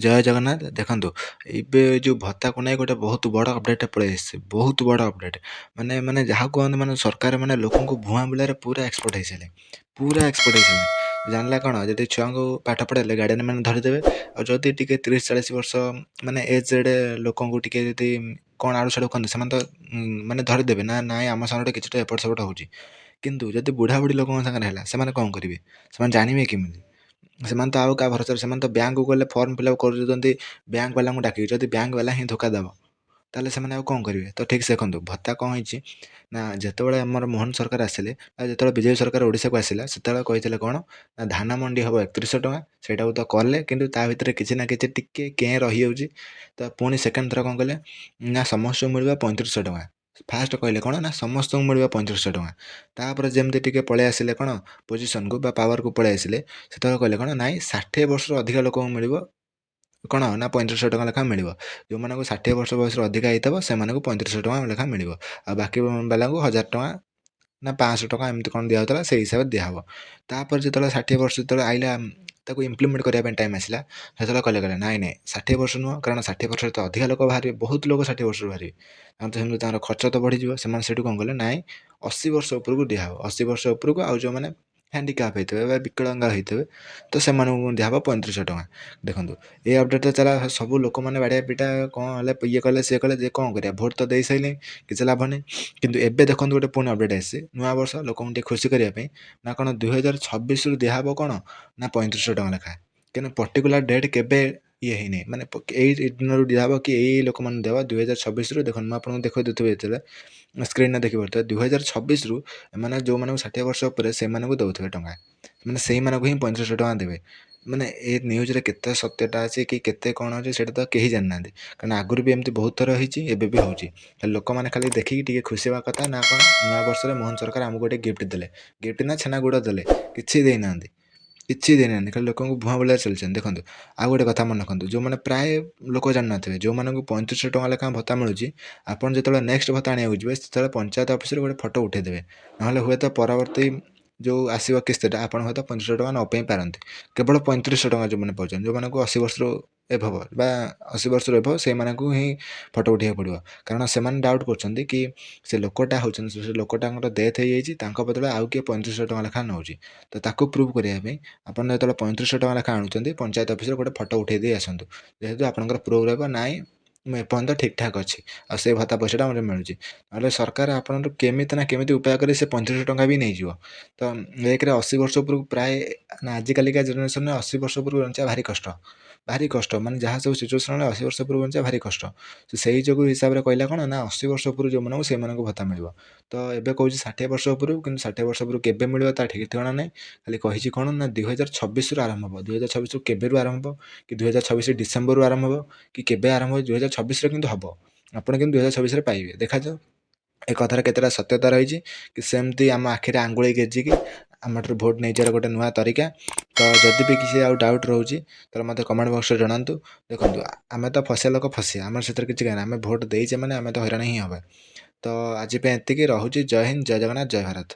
ଜୟ ଜଗନ୍ନାଥ। ଦେଖନ୍ତୁ, ଏବେ ଯେଉଁ ଭତ୍ତାକୁ ନେଇ ଗୋଟେ ବହୁତ ବଡ଼ ଅପଡ଼େଟ୍ ପଳେଇ ଆସିଛି, ବହୁତ ବଡ଼ ଅପଡ଼େଟ୍। ମାନେ ଯାହାକୁ କୁହନ୍ତି, ମାନେ ସରକାର ମାନେ ଲୋକଙ୍କୁ ଭୁଆଁ ବୁଲାରେ ପୁରା ଏକ୍ସପର୍ଟ ହେଇସାରିଲେ, ପୁରା ଏକ୍ସପର୍ଟ ହେଇସାରିଲେ। ଜାଣିଲା କ'ଣ, ଯଦି ଛୁଆଙ୍କୁ ପାଠ ପଢ଼ାଇଲେ ଗାର୍ଡ଼ିଆନ୍ ମାନେ ଧରିଦେବେ, ଆଉ ଯଦି ଟିକେ 30-40 ବର୍ଷ ମାନେ ଏଜ୍ଡ ଲୋକଙ୍କୁ ଟିକେ ଯଦି କ'ଣ ଆଡ଼ୁ ସାଡ଼ୁ କହନ୍ତି, ସେମାନେ ତ ମାନେ ଧରିଦେବେ ନା, ନାଇଁ ଆମ ସାଙ୍ଗରେ କିଛିଟା ଏପଟ ସେପଟ ହେଉଛି। କିନ୍ତୁ ଯଦି ବୁଢ଼ାବୁଢ଼ୀ ଲୋକଙ୍କ ସାଙ୍ଗରେ ହେଲା, ସେମାନେ କ'ଣ କରିବେ? ସେମାନେ ଜାଣିବେ କେମିତି? ସେମାନେ ତ ଆଉ କାହା ଭରସାରେ, ସେମାନେ ତ ବ୍ୟାଙ୍କକୁ ଗଲେ ଫର୍ମ ଫିଲ୍ଅପ୍ କରୁଛନ୍ତି ବ୍ୟାଙ୍କ ବାଲାଙ୍କୁ ଡାକିକି। ଯଦି ବ୍ୟାଙ୍କ ବାଲା ହିଁ ଧୋକା ଦେବ, ତାହେଲେ ସେମାନେ ଆଉ କ'ଣ କରିବେ? ତ ଠିକ୍ ସେ ଦେଖନ୍ତୁ, ଭତ୍ତା କ'ଣ ହେଇଛି ନା, ଯେତେବେଳେ ଆମର ମୋହନ ସରକାର ଆସିଲେ, ଯେତେବେଳେ ବିଜେପି ସରକାର ଓଡ଼ିଶାକୁ ଆସିଲା, ସେତେବେଳେ କହିଥିଲେ କ'ଣ ନା, ଧାନ ମଣ୍ଡି ହେବ 3100 ଟଙ୍କା। ସେଇଟାକୁ ତ କଲେ, କିନ୍ତୁ ତା ଭିତରେ କିଛି ନା କିଛି ଟିକେ କେଁ ରହିଯାଉଛି। ତ ପୁଣି ସେକେଣ୍ଡ ଥର କ'ଣ କଲେ ନା, ସମସ୍ତଙ୍କୁ ମିଳିବ 3500 ଟଙ୍କା। ଫାଷ୍ଟ କହିଲେ କ'ଣ ନା, ସମସ୍ତଙ୍କୁ ମିଳିବ 3500 ଟଙ୍କା। ତାପରେ ଯେମିତି ଟିକେ ପଳେଇ ଆସିଲେ କ'ଣ ପୋଜିସନ୍କୁ ବା ପାୱାରକୁ ପଳେଇ ଆସିଲେ, ସେତେବେଳେ କହିଲେ କ'ଣ, ନାଇଁ 60 ବର୍ଷରୁ ଅଧିକା ଲୋକଙ୍କୁ ମିଳିବ କ'ଣ ନା 3500 ଟଙ୍କା ଲେଖାଏଁ ମିଳିବ। ଯେଉଁମାନଙ୍କୁ 60 ବର୍ଷ ବୟସରୁ ଅଧିକା ହେଇଥିବ ସେମାନଙ୍କୁ 3500 ଟଙ୍କା ଲେଖାଏଁ ମିଳିବ। ଆଉ ବାକି ବାଲାଙ୍କୁ 1000 ଟଙ୍କା ନା 500 ଟଙ୍କା ଏମିତି କ'ଣ ଦିଆହେଉଥିଲା, ସେଇ ହିସାବରେ ଦିଆହେବ। ତାପରେ ଯେତେବେଳେ 60 ବର୍ଷ ଯେତେବେଳେ ଆଇଲା, ତାକୁ ଇମ୍ପ୍ଲିମେଣ୍ଟ କରିବା ପାଇଁ ଟାଇମ୍ ଆସିଲା, ସେତେବେଳେ କହିଲେ ନାଇଁ 60 ବର୍ଷ ନୁହଁ, କାରଣ 60 ବର୍ଷରେ ତ ଅଧିକା ଲୋକ ବାହାରିବେ, ବହୁତ ଲୋକ 60 ବର୍ଷରୁ ବାହାରିବେ। ତାଙ୍କର ତ ସେମିତି ତାଙ୍କର ଖର୍ଚ୍ଚ ତ ବଢ଼ିଯିବ। ସେମାନେ ସେଠୁ କ'ଣ କଲେ, ନାଇଁ 80 ବର୍ଷ ଉପରକୁ ଦିଆହେବ। 80 ବର୍ଷ ଉପରକୁ, ଆଉ ଯେଉଁମାନେ ହ୍ୟାଣ୍ଡିକ୍ୟାପ୍ ହେଇଥିବେ ବା ବିକଳାଙ୍ଗ ହେଇଥିବେ, ତ ସେମାନଙ୍କୁ ଦିଆହେବ 3500 ଟଙ୍କା। ଦେଖନ୍ତୁ, ଏ ଅପଡ଼େଟ୍ଟା ଚାଲା, ସବୁ ଲୋକମାନେ ବାଡ଼ିଆ ପିଟା କ'ଣ ହେଲେ, ଇଏ କଲେ ସିଏ କଲେ, ଯେ କ'ଣ କରିବା, ଭୋଟ୍ ତ ଦେଇସାରିଲେଣି, କିଛି ଲାଭ ନାହିଁ। କିନ୍ତୁ ଏବେ ଦେଖନ୍ତୁ, ଗୋଟେ ପୁଣି ଅପଡ଼େଟ୍ ଆସିଛି, ନୂଆ ବର୍ଷ ଲୋକଙ୍କୁ ଟିକେ ଖୁସି କରିବା ପାଇଁ, ନା କ'ଣ 2026ରୁ ଦିଆହେବ କ'ଣ ନା 3500 ଟଙ୍କା ଲେଖାଏଁ। କିନ୍ତୁ ପର୍ଟିକୁଲାର ଡେଟ୍ କେବେ ଇଏ ହେଇନି, ମାନେ ଏଇ ଦିନରୁ ଦିଆହେବ କି ଏଇ ଲୋକମାନଙ୍କୁ ଦେବ 2026ରୁ। ଦେଖନ୍ତୁ, ମୁଁ ଆପଣଙ୍କୁ ଦେଖାଇ ଦେଉଥିବି, ଯେତେବେଳେ ସ୍କ୍ରିନ୍ରେ ଦେଖିପାରୁଥିବେ, 2026ରୁ ଏମାନେ ଯେଉଁମାନଙ୍କୁ 60 ବର୍ଷ ଉପରେ ସେମାନଙ୍କୁ ଦେଉଥିବେ ଟଙ୍କା, ମାନେ ସେଇମାନଙ୍କୁ ହିଁ 3500 ଟଙ୍କା ଦେବେ। ମାନେ ଏ ନ୍ୟୁଜ୍ରେ କେତେ ସତ୍ୟତା ଅଛି କି କେତେ କ'ଣ ଅଛି, ସେଇଟା ତ କେହି ଜାଣିନାହାନ୍ତି। କାରଣ ଆଗରୁ ବି ଏମିତି ବହୁତ ଥର ହେଇଛି, ଏବେ ବି ହେଉଛି। ଲୋକମାନେ ଖାଲି ଦେଖିକି ଟିକେ ଖୁସି ହେବା କଥା। ନା କ'ଣ, ନୂଆ ବର୍ଷରେ ମୋହନ ସରକାର ଆମକୁ ଗୋଟେ ଗିଫ୍ଟ ଦେଲେ, ଗିଫ୍ଟ ନା ଛେନା ଗୁଡ଼ ଦେଲେ, କିଛି ଦେଇନାହାନ୍ତି, କିଛି ଦେଇନାହାନ୍ତି, ଖାଲି ଲୋକଙ୍କୁ ଭୁଆଁ ବୁଲାରେ ଚାଲିଛନ୍ତି। ଦେଖନ୍ତୁ, ଆଉ ଗୋଟେ କଥା ମନେ ରଖନ୍ତୁ, ଯେଉଁମାନେ ପ୍ରାୟ ଲୋକ ଜାଣିନଥିବେ, ଯେଉଁମାନଙ୍କୁ 3500 ଟଙ୍କା ଲେଖାଏଁ ଭତ୍ତା ମିଳୁଛି, ଆପଣ ଯେତେବେଳେ ନେକ୍ସଟ ଭତ୍ତା ଆଣିବାକୁ ଯିବେ, ସେତେବେଳେ ପଞ୍ଚାୟତ ଅଫିସରେ ଗୋଟେ ଫଟୋ ଉଠାଇଦେବେ। ନହେଲେ ହୁଏତ ପରବର୍ତ୍ତୀ ଯେଉଁ ଆସିବ କିସ୍ତିଟା, ଆପଣ ହୁଏତ 3500 ଟଙ୍କା ନ ପାଇ ପାରନ୍ତି। କେବଳ 3500 ଟଙ୍କା ଯେଉଁମାନେ ପାଉଛନ୍ତି, ଯେଉଁମାନଙ୍କୁ 80 ବର୍ଷରୁ ଏଭବ ବା 80 ବର୍ଷରୁ ଏଭବ, ସେଇମାନଙ୍କୁ ହିଁ ଫଟୋ ଉଠାଇବାକୁ ପଡ଼ିବ। କାରଣ ସେମାନେ ଡାଉଟ୍ କରୁଛନ୍ତି କି ସେ ଲୋକଟା ହେଉଛନ୍ତି, ସେ ଲୋକଟାଙ୍କର ଡେଥ୍ ହେଇଯାଇଛି, ତାଙ୍କ ବଦଳରେ ଆଉ କିଏ 3500 ଟଙ୍କା ଲେଖାଏଁ ନେଉଛି। ତ ତାକୁ ପ୍ରୁଭ୍ କରିବା ପାଇଁ ଆପଣ ଯେତେବେଳେ 3500 ଟଙ୍କା ଲେଖାଏଁ ଆଣୁଛନ୍ତି, ପଞ୍ଚାୟତ ଅଫିସରେ ଗୋଟେ ଫଟୋ ଉଠାଇ ଦେଇ ଆସନ୍ତୁ। ଯେହେତୁ ଆପଣଙ୍କର ପ୍ରୁଭ୍ ରହିବ, ନାଇଁ ମୁଁ ଏପର୍ଯ୍ୟନ୍ତ ଠିକ୍ଠାକ୍ ଅଛି, ଆଉ ସେ ଭତ୍ତା ପଇସାଟା ମୋତେ ମିଳୁଛି। ନହେଲେ ସରକାର ଆପଣଙ୍କୁ କେମିତି ନା କେମିତି ଉପାୟ କରି ସେ 3500 ଟଙ୍କା ବି ନେଇଯିବ। ତ ଏକରେ 80 ବର୍ଷ ଉପରକୁ ପ୍ରାୟ ନା, ଆଜିକାଲିକା ଜେନେରେସନରେ 80 ବର୍ଷ ଉପରକୁ ବଞ୍ଚିବା ଭାରି କଷ୍ଟ, ଭାରି କଷ୍ଟ। ମାନେ ଯାହା ସବୁ ସିଚୁଏସନ୍, 80 ବର୍ଷ ଉପରକୁ ବଞ୍ଚିବା ଭାରି କଷ୍ଟ। ସେଇ ଯୋଗୁଁ ହିସାବରେ କହିଲା କ'ଣ ନା, 80 ବର୍ଷ ଉପରକୁ ଯେଉଁମାନଙ୍କୁ, ସେମାନଙ୍କୁ ଭତ୍ତା ମିଳିବ। ତ ଏବେ କହୁଛି 60 ବର୍ଷ ଉପରକୁ, କିନ୍ତୁ 60 ବର୍ଷ ଉପରକୁ କେବେ ମିଳିବ ତା ଠିକ୍ ଠିକଣା ନାହିଁ। ଖାଲି କହିଛି କ'ଣ ନା 2026ରୁ ଆରମ୍ଭ ହେବ। 2026ରୁ କେବେରୁ ଆରମ୍ଭ ହେବ, କି 2026 ଡିସେମ୍ବରରୁ ଆରମ୍ଭ ହେବ, କି କେବେ ଆରମ୍ଭ ହେବ, 2026ରେ କିନ୍ତୁ ହେବ। ଆପଣ କିନ୍ତୁ 2026ରେ ପାଇବେ, ଦେଖାଯାଉ ଏ କଥାରେ କେତେଟା ସତ୍ୟତା ରହିଛି। କି ସେମିତି ଆମ ଆଖିରେ ଆଙ୍ଗୁଳି ଗେଜିକି ଆମଠାରୁ ଭୋଟ୍ ନେଇଯିବାର ଗୋଟେ ନୂଆ ତରିକା। ତ ଯଦି ବି କିଛି ଆଉ ଡାଉଟ୍ ରହୁଛି, ତାହେଲେ ମୋତେ କମେଣ୍ଟ ବକ୍ସରେ ଜଣାନ୍ତୁ। ଦେଖନ୍ତୁ, ଆମେ ତ ଫସିଆ ଲୋକ ଫସିଆ, ଆମର ସେଥିରେ କିଛି କାରଣ, ଆମେ ଭୋଟ୍ ଦେଇଛେ ମାନେ ଆମେ ତ ହଇରାଣ ହିଁ ହେବା। ତ ଆଜି ପାଇଁ ଏତିକି, ରହୁଛି। ଜୟ ହିନ୍ଦ, ଜୟ ଜଗନ୍ନାଥ, ଜୟ ଭାରତ।